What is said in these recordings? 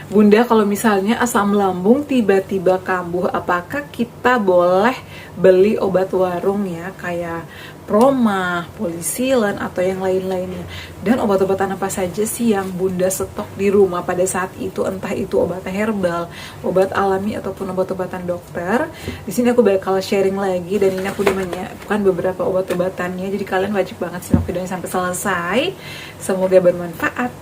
Bunda, kalau misalnya asam lambung tiba-tiba kambuh, apakah kita boleh beli obat warung ya, kayak Promah, Polisilen, atau yang lain-lainnya? Dan obat-obatan apa saja sih yang Bunda stok di rumah pada saat itu, entah itu obat herbal, obat alami, ataupun obat-obatan dokter? Di sini aku bakal sharing lagi, dan ini aku udah menyiapkan beberapa obat-obatannya, jadi kalian wajib banget simak videonya sampai selesai. Semoga bermanfaat.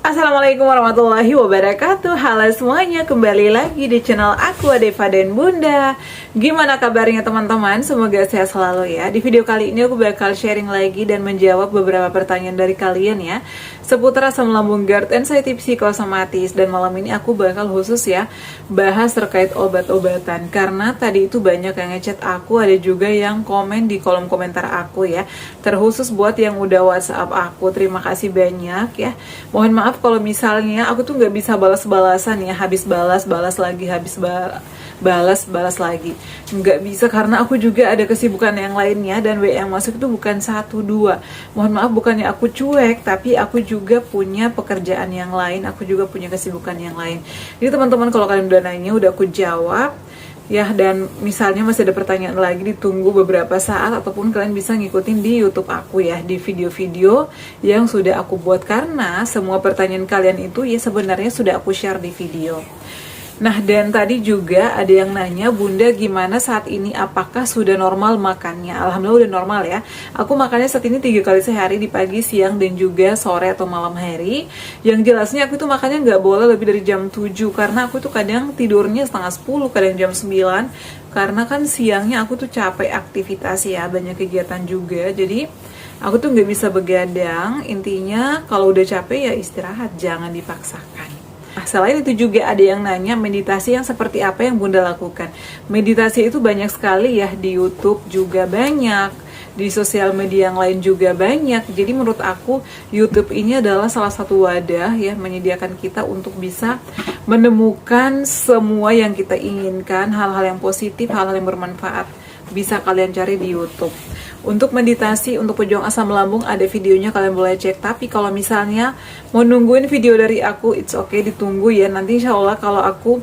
Assalamualaikum warahmatullahi wabarakatuh. Halo semuanya, kembali lagi di channel aku Deva dan Bunda. Gimana kabarnya teman-teman? Semoga sehat selalu ya. Di video kali ini aku bakal sharing lagi dan menjawab beberapa pertanyaan dari kalian ya, seputar asam lambung, GERD, anxiety psikosomatis. Dan malam ini aku bakal khusus ya bahas terkait obat-obatan, karena tadi itu banyak yang ngechat aku, ada juga yang komen di kolom komentar aku ya. Terkhusus buat yang udah WhatsApp aku, terima kasih banyak ya. Mohon maaf kalau misalnya aku tuh nggak bisa balas-balasan ya, habis balas lagi, habis balas lagi, nggak bisa karena aku juga ada kesibukan yang lainnya, dan WA yang masuk itu bukan 1-2. Mohon maaf, bukannya aku cuek, tapi aku juga punya pekerjaan yang lain, aku juga punya kesibukan yang lain. Jadi teman-teman, kalau kalian udah nanya, udah aku jawab ya, dan misalnya masih ada pertanyaan lagi, ditunggu beberapa saat, ataupun kalian bisa ngikutin di YouTube aku ya, di video-video yang sudah aku buat, karena semua pertanyaan kalian itu ya sebenarnya sudah aku share di video. Nah, dan tadi juga ada yang nanya, Bunda gimana saat ini, apakah sudah normal makannya? Alhamdulillah udah normal ya. Aku makannya saat ini 3 kali sehari, di pagi, siang, dan juga sore atau malam hari. Yang jelasnya aku tuh makannya nggak boleh lebih dari jam 7, karena aku tuh kadang tidurnya setengah 10, kadang jam 9. Karena kan siangnya aku tuh capek aktivitas ya, banyak kegiatan juga. Jadi aku tuh nggak bisa begadang. Intinya kalau udah capek ya istirahat, jangan dipaksakan. Nah, selain itu juga ada yang nanya, meditasi yang seperti apa yang Bunda lakukan? Meditasi itu banyak sekali ya, di YouTube juga banyak, di sosial media yang lain juga banyak. Jadi menurut aku YouTube ini adalah salah satu wadah ya, menyediakan kita untuk bisa menemukan semua yang kita inginkan, hal-hal yang positif, hal-hal yang bermanfaat, bisa kalian cari di YouTube. Untuk meditasi, untuk pejuang asam lambung, ada videonya, kalian boleh cek. Tapi kalau misalnya mau nungguin video dari aku, it's okay, ditunggu ya. Nanti insya Allah kalau aku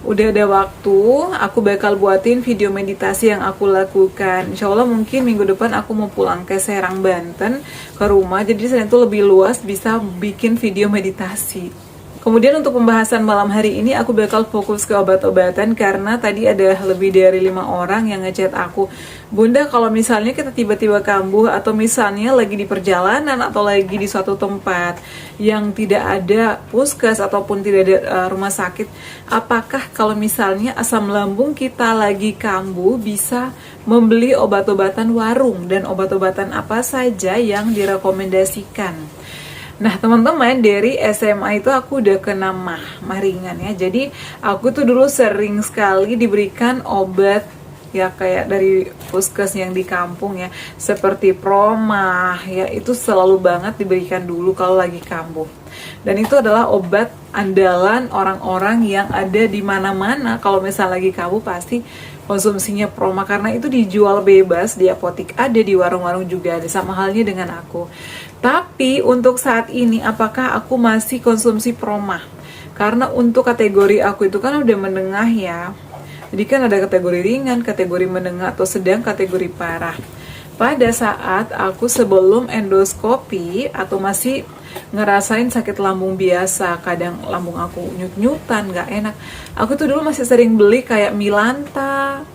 udah ada waktu, aku bakal buatin video meditasi yang aku lakukan. Insya Allah mungkin minggu depan aku mau pulang ke Serang, Banten, ke rumah. Jadi saya itu lebih luas, bisa bikin video meditasi. Kemudian untuk pembahasan malam hari ini aku bakal fokus ke obat-obatan, karena tadi ada lebih dari 5 orang yang ngechat aku, Bunda kalau misalnya kita tiba-tiba kambuh, atau misalnya lagi di perjalanan, atau lagi di suatu tempat yang tidak ada puskes ataupun tidak ada rumah sakit, apakah kalau misalnya asam lambung kita lagi kambuh bisa membeli obat-obatan warung, dan obat-obatan apa saja yang direkomendasikan? Nah teman-teman, dari SMA itu aku udah kena mah ringan ya. Jadi aku tuh dulu sering sekali diberikan obat ya, kayak dari puskes yang di kampung ya, seperti Promah ya, itu selalu banget diberikan dulu kalau lagi kambuh. Dan itu adalah obat andalan orang-orang yang ada di mana-mana. Kalau misalnya lagi kambuh pasti konsumsinya Promah, karena itu dijual bebas di apotik, ada di warung-warung juga ada, sama halnya dengan aku. Tapi untuk saat ini apakah aku masih konsumsi Promah? Karena untuk kategori aku itu kan udah menengah ya. Jadi kan ada kategori ringan, kategori menengah, atau sedang, kategori parah. Pada saat aku sebelum endoskopi atau masih ngerasain sakit lambung biasa, kadang lambung aku nyut-nyutan, gak enak, aku tuh dulu masih sering beli kayak Milanta.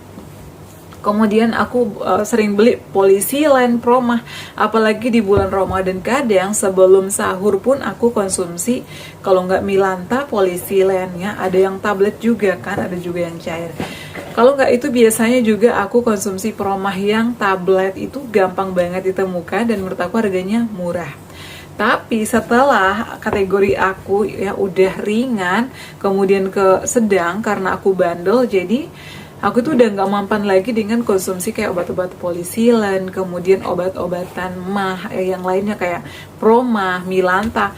Kemudian aku sering beli Polisilen, Promah, apalagi di bulan Ramadan. Kadang sebelum sahur pun aku konsumsi, kalau nggak Milanta, Polisilen ya. Ada yang tablet juga kan, ada juga yang cair. Kalau nggak itu biasanya juga aku konsumsi Promah yang tablet, itu gampang banget ditemukan dan menurut aku harganya murah. Tapi setelah kategori aku ya udah ringan, kemudian ke sedang, karena aku bandel, jadi aku tuh udah nggak mampan lagi dengan konsumsi kayak obat-obat Polisilen, kemudian obat-obatan mah yang lainnya kayak Promah, Milanta.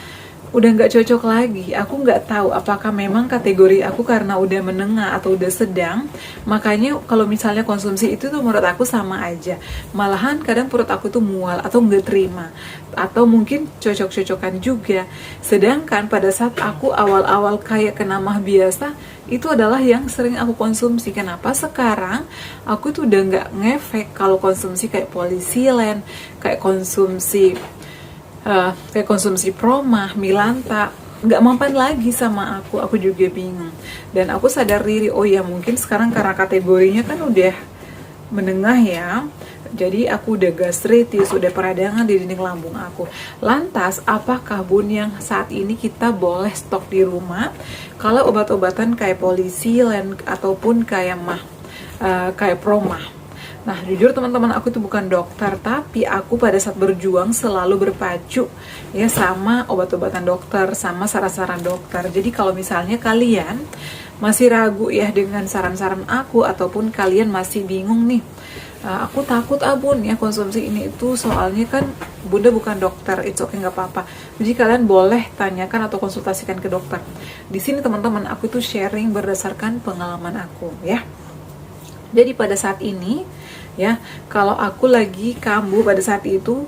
udah nggak cocok lagi. Aku nggak tahu apakah memang kategori aku karena udah menengah atau udah sedang, makanya kalau misalnya konsumsi itu tuh menurut aku sama aja. Malahan kadang perut aku tuh mual atau nggak terima, atau mungkin cocok-cocokan juga. Sedangkan pada saat aku awal-awal kayak kena mah biasa, itu adalah yang sering aku konsumsi. Kenapa sekarang aku tuh udah nggak ngefek kalau konsumsi kayak polisilen, kayak konsumsi Promah, Milanta, nggak mempan lagi sama aku juga bingung. Dan aku sadar diri, oh ya mungkin sekarang karena kategorinya kan udah menengah ya, jadi aku udah gastritis, udah peradangan di dinding lambung aku. Lantas apakah Bun yang saat ini kita boleh stok di rumah kalau obat-obatan kayak polisilen ataupun kayak kayak Promah? Nah, jujur teman-teman, aku itu bukan dokter, tapi aku pada saat berjuang selalu berpacu ya sama obat-obatan dokter, sama saran-saran dokter. Jadi kalau misalnya kalian masih ragu ya dengan saran-saran aku, ataupun kalian masih bingung nih, aku takut Bun ya konsumsi ini itu, soalnya kan Bunda bukan dokter, it's okay, nggak apa-apa. Jadi kalian boleh tanyakan atau konsultasikan ke dokter. Di sini teman-teman, aku tuh sharing berdasarkan pengalaman aku ya. Jadi pada saat ini ya, kalau aku lagi kambuh pada saat itu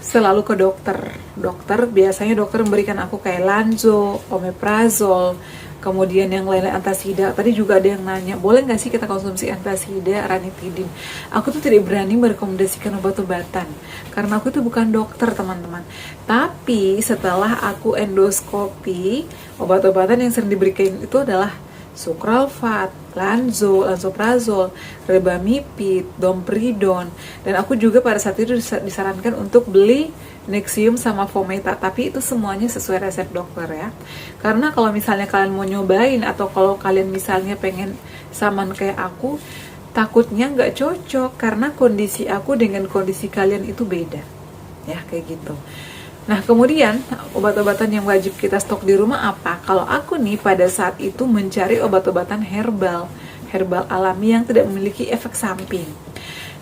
selalu ke dokter biasanya dokter memberikan aku kayak Lanzo, Omeprazol, kemudian yang lain-lain antasida. Tadi juga ada yang nanya, boleh nggak sih kita konsumsi antasida, ranitidin? Aku tuh tidak berani merekomendasikan obat-obatan karena aku tuh bukan dokter teman-teman. Tapi setelah aku endoskopi, obat-obatan yang sering diberikan itu adalah Sukralfat, Lanzo, Lansoprazol, Rebamipid, Dompridon. Dan aku juga pada saat itu disarankan untuk beli Nexium sama Fometa, tapi itu semuanya sesuai resep dokter ya. Karena kalau misalnya kalian mau nyobain, atau kalau kalian misalnya pengen saman kayak aku, takutnya nggak cocok karena kondisi aku dengan kondisi kalian itu beda ya, kayak gitu. Nah, kemudian obat-obatan yang wajib kita stok di rumah apa? Kalau aku nih pada saat itu mencari obat-obatan herbal alami yang tidak memiliki efek samping.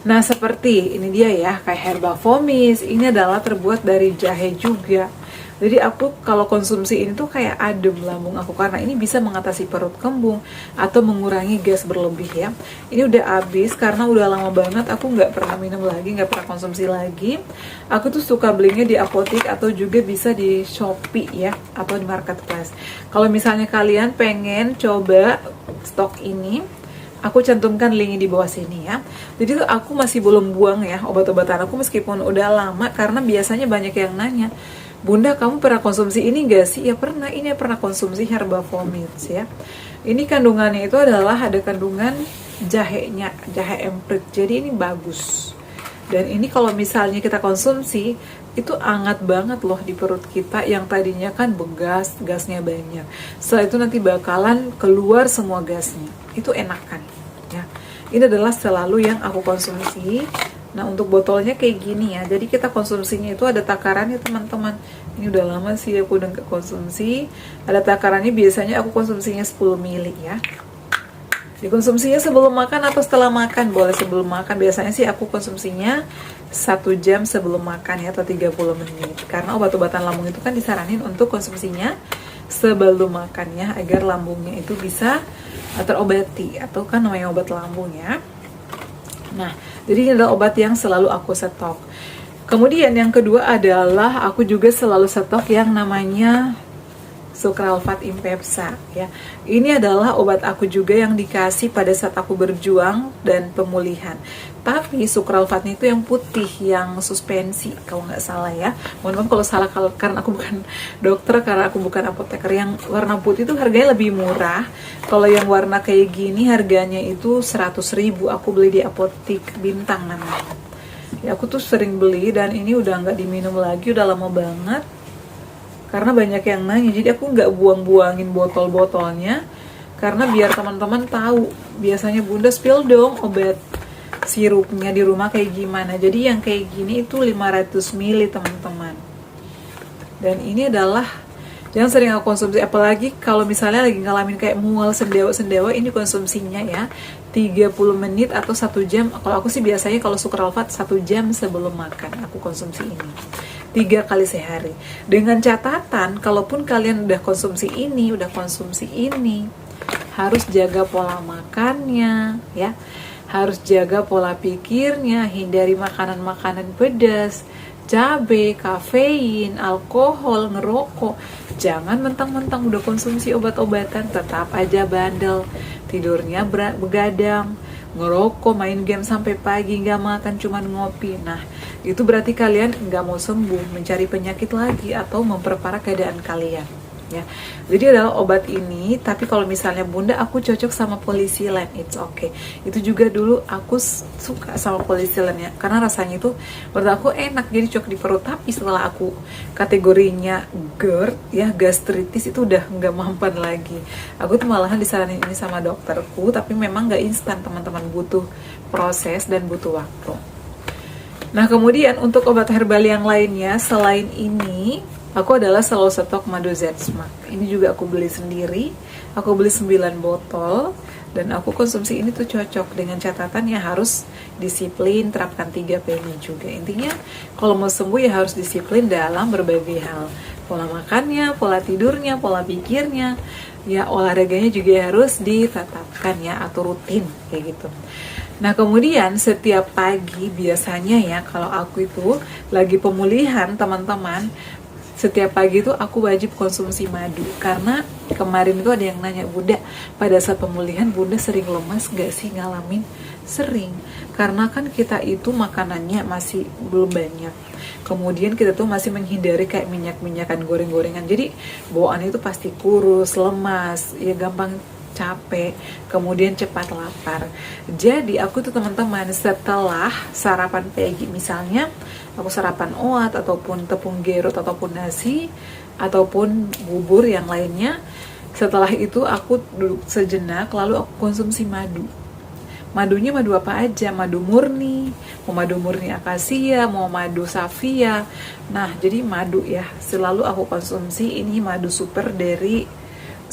Nah, seperti ini dia ya, kayak herbal fomis, ini adalah terbuat dari jahe juga. Jadi aku kalau konsumsi ini tuh kayak adem lambung aku, karena ini bisa mengatasi perut kembung atau mengurangi gas berlebih ya. Ini udah habis karena udah lama banget aku nggak pernah minum lagi, nggak pernah konsumsi lagi. Aku tuh suka belinya di apotek atau juga bisa di Shopee ya, atau di marketplace. Kalau misalnya kalian pengen coba stok ini, aku cantumkan linknya di bawah sini ya. Jadi tuh aku masih belum buang ya obat-obatan aku meskipun udah lama, karena biasanya banyak yang nanya, Bunda, kamu pernah konsumsi ini gak sih? Ya pernah, ini pernah konsumsi herbal fomids ya. Ini kandungannya itu adalah ada kandungan jahenya, jahe emprit. Jadi ini bagus. Dan ini kalau misalnya kita konsumsi, itu hangat banget loh di perut kita yang tadinya kan begas, gasnya banyak. Setelah itu nanti bakalan keluar semua gasnya. Itu enakan ya. Ini adalah selalu yang aku konsumsi. Nah, untuk botolnya kayak gini ya. Jadi kita konsumsinya itu ada takarannya teman-teman. Ini udah lama sih aku udah nggak konsumsi. Ada takarannya, biasanya aku konsumsinya 10 ml ya. Dikonsumsinya sebelum makan atau setelah makan? Boleh sebelum makan. Biasanya sih aku konsumsinya 1 jam sebelum makan ya, atau 30 menit. Karena obat-obatan lambung itu kan disaranin untuk konsumsinya sebelum makan ya, agar lambungnya itu bisa terobati, atau kan namanya obat lambung ya. Nah, jadi ini adalah obat yang selalu aku stok. Kemudian yang kedua adalah aku juga selalu stok yang namanya Sukralfat Impepsa ya. Ini adalah obat aku juga yang dikasih pada saat aku berjuang dan pemulihan. Tapi Sukralfatnya itu yang putih, yang suspensi kalau nggak salah ya. Mohon maaf kalau salah, karena aku bukan dokter, karena aku bukan apoteker. Yang warna putih itu harganya lebih murah. Kalau yang warna kayak gini harganya itu 100.000. Aku beli di apotek Bintang namanya. Ya, aku tuh sering beli dan ini udah nggak diminum lagi, udah lama banget. Karena banyak yang nanya, jadi aku nggak buang-buangin botol-botolnya, karena biar teman-teman tahu, biasanya Bunda spill dong obat sirupnya di rumah kayak gimana. Jadi yang kayak gini itu 500 ml teman-teman. Dan ini adalah yang sering aku konsumsi, apalagi kalau misalnya lagi ngalamin kayak mual, sendewa, ini konsumsinya ya 30 menit atau 1 jam. Kalau aku sih biasanya kalau Sukralfat 1 jam sebelum makan aku konsumsi ini. 3 kali sehari. Dengan catatan, kalaupun kalian udah konsumsi ini, harus jaga pola makannya, ya. Harus jaga pola pikirnya, hindari makanan-makanan pedas, cabai, kafein, alkohol, ngerokok. Jangan mentang-mentang udah konsumsi obat-obatan, tetap aja bandel, tidurnya begadang, ngerokok, main game sampai pagi, nggak makan, cuman ngopi. Nah, itu berarti kalian nggak mau sembuh, mencari penyakit lagi, atau memperparah keadaan kalian. Ya, jadi adalah obat ini, tapi kalau misalnya bunda aku cocok sama polisilen, it's okay. Itu juga dulu aku suka sama polisilen ya, karena rasanya itu menurut aku enak, jadi cocok di perut. Tapi setelah aku kategorinya GERD ya, gastritis, itu udah nggak mampan lagi. Aku tuh malahan disaranin ini sama dokterku, tapi memang nggak instan teman-teman, butuh proses dan butuh waktu. Nah, kemudian untuk obat herbal yang lainnya selain ini, aku adalah selalu stok madu Z-Smart. Ini juga aku beli sendiri. Aku beli 9 botol. Dan aku konsumsi ini tuh cocok, dengan catatan ya harus disiplin, terapkan 3P ini juga. Intinya kalau mau sembuh ya harus disiplin dalam berbagai hal. Pola makannya, pola tidurnya, pola pikirnya. Ya olahraganya juga harus ditetapkan ya, atau rutin kayak gitu. Nah, kemudian setiap pagi biasanya ya, kalau aku itu lagi pemulihan teman-teman, setiap pagi itu aku wajib konsumsi madu. Karena kemarin itu ada yang nanya, Bunda, pada saat pemulihan Bunda sering lemas gak sih? Ngalamin? Sering. Karena kan kita itu makanannya masih belum banyak. Kemudian kita tuh masih menghindari kayak minyak-minyakan, goreng-gorengan. Jadi bawaan itu pasti kurus, lemas, ya gampang capek, kemudian cepat lapar. Jadi aku tuh teman-teman, setelah sarapan pagi, misalnya aku sarapan oat ataupun tepung gerot ataupun nasi ataupun bubur yang lainnya, setelah itu aku duduk sejenak, lalu aku konsumsi madu. Madunya madu apa aja, madu murni, mau madu murni akasia, mau madu safia. Nah, jadi madu ya, selalu aku konsumsi ini madu super dari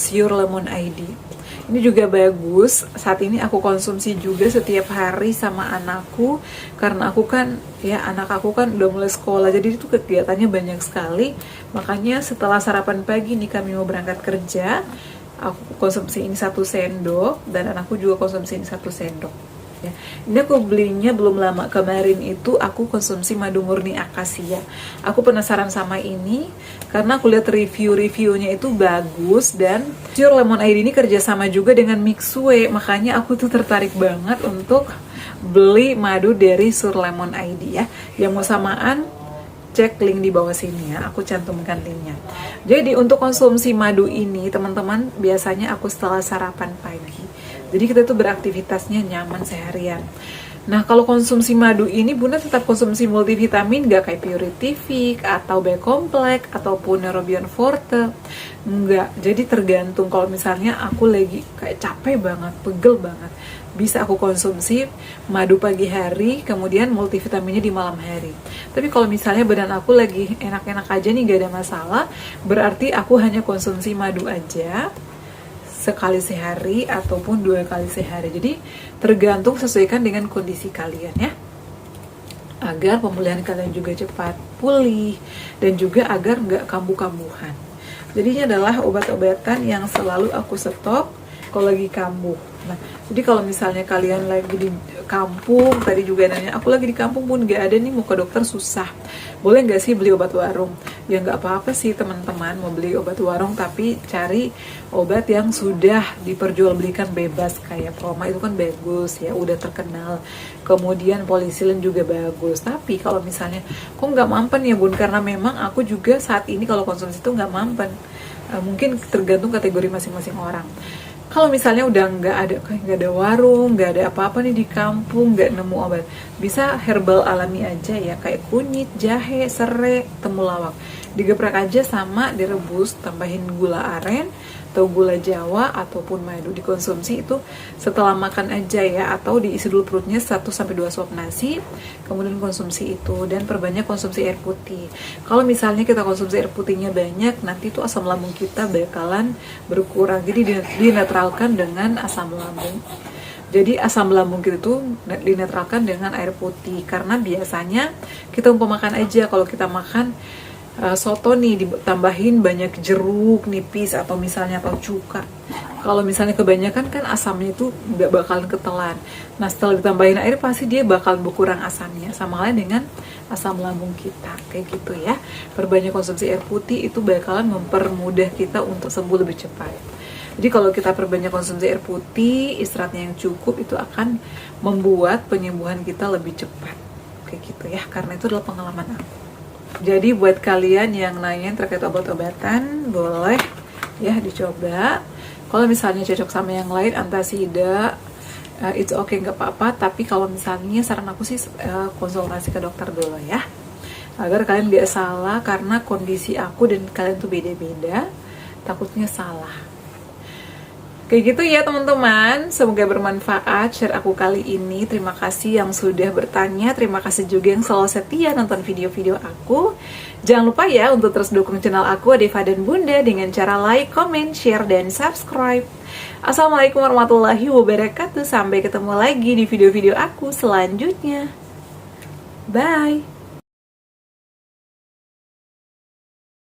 Sure Lemon ID. Ini juga bagus, saat ini aku konsumsi juga setiap hari sama anakku, karena aku kan, ya anak aku kan udah mulai sekolah, jadi itu kegiatannya banyak sekali. Makanya setelah sarapan pagi nih kami mau berangkat kerja, aku konsumsi ini 1 sendok, dan anakku juga konsumsi ini 1 sendok. Ya. Ini aku belinya belum lama, kemarin itu aku konsumsi madu murni akasia. Aku penasaran sama ini karena aku lihat review-reviewnya itu bagus, dan Sure Lemon ID ini kerjasama juga dengan Mixue, makanya aku tuh tertarik banget untuk beli madu dari Sure Lemon ID ya. Yang mau samaan, cek link di bawah sini ya, aku cantumkan linknya. Jadi untuk konsumsi madu ini teman-teman, biasanya aku setelah sarapan pagi. Jadi kita tuh beraktivitasnya nyaman seharian. Nah, kalau konsumsi madu ini Bunda tetap konsumsi multivitamin, gak kayak Purific atau B-Complex ataupun Neurobion Forte. Enggak, jadi tergantung. Kalau misalnya aku lagi kayak capek banget, pegel banget, bisa aku konsumsi madu pagi hari, kemudian multivitaminnya di malam hari. Tapi kalau misalnya badan aku lagi enak-enak aja nih, gak ada masalah, berarti aku hanya konsumsi madu aja sekali sehari ataupun 2 kali sehari. Jadi tergantung, sesuaikan dengan kondisi kalian ya, agar pemulihan kalian juga cepat pulih dan juga agar nggak kambuh-kambuhan. Jadinya adalah obat-obatan yang selalu aku stok kalau lagi kambuh. Nah, jadi kalau misalnya kalian lagi di kampung, tadi juga nanya, aku lagi di kampung Bun, gak ada nih, mau ke dokter susah, boleh gak sih beli obat warung? Ya gak apa-apa sih teman-teman, mau beli obat warung, tapi cari obat yang sudah diperjualbelikan bebas, kayak Proma itu kan bagus ya, udah terkenal. Kemudian Polisilen juga bagus. Tapi kalau misalnya kok gak mampen ya Bun, karena memang aku juga saat ini kalau konsumsi itu gak mampen. Mungkin tergantung kategori masing-masing orang. Kalau misalnya udah nggak ada warung, nggak ada apa-apa nih di kampung, nggak nemu obat, bisa herbal alami aja ya, kayak kunyit, jahe, serai, temulawak, digeprek aja sama direbus, tambahin gula aren atau gula jawa ataupun madu, dikonsumsi itu setelah makan aja ya, atau diisi dulu perutnya 1-2 suap nasi, kemudian konsumsi itu, dan perbanyak konsumsi air putih. Kalau misalnya kita konsumsi air putihnya banyak, nanti tuh asam lambung kita bakalan berkurang, jadi dinetralkan dengan asam lambung. Jadi asam lambung kita tuh dinetralkan dengan air putih, karena biasanya kita umpamakan aja kalau kita makan soto nih ditambahin banyak jeruk nipis atau misalnya atau cuka. Kalau misalnya kebanyakan kan asamnya itu nggak bakalan ketelan. Nah setelah ditambahin air pasti dia bakal berkurang asamnya. Sama halnya dengan asam lambung kita kayak gitu ya. Perbanyak konsumsi air putih itu bakalan mempermudah kita untuk sembuh lebih cepat. Jadi kalau kita perbanyak konsumsi air putih, istirahatnya yang cukup itu akan membuat penyembuhan kita lebih cepat kayak gitu ya. Karena itu adalah pengalaman aku. Jadi buat kalian yang nanya terkait obat-obatan, boleh ya dicoba. Kalau misalnya cocok sama yang lain, antasida, it's okay, nggak apa-apa. Tapi kalau misalnya saran aku sih konsultasi ke dokter dulu ya, agar kalian nggak salah, karena kondisi aku dan kalian tuh beda-beda, takutnya salah. Kayak gitu ya teman-teman, semoga bermanfaat share aku kali ini. Terima kasih yang sudah bertanya, terima kasih juga yang selalu setia nonton video-video aku. Jangan lupa ya untuk terus dukung channel aku Deva dan Bunda dengan cara like, comment, share, dan subscribe. Assalamualaikum warahmatullahi wabarakatuh. Sampai ketemu lagi di video-video aku selanjutnya. Bye.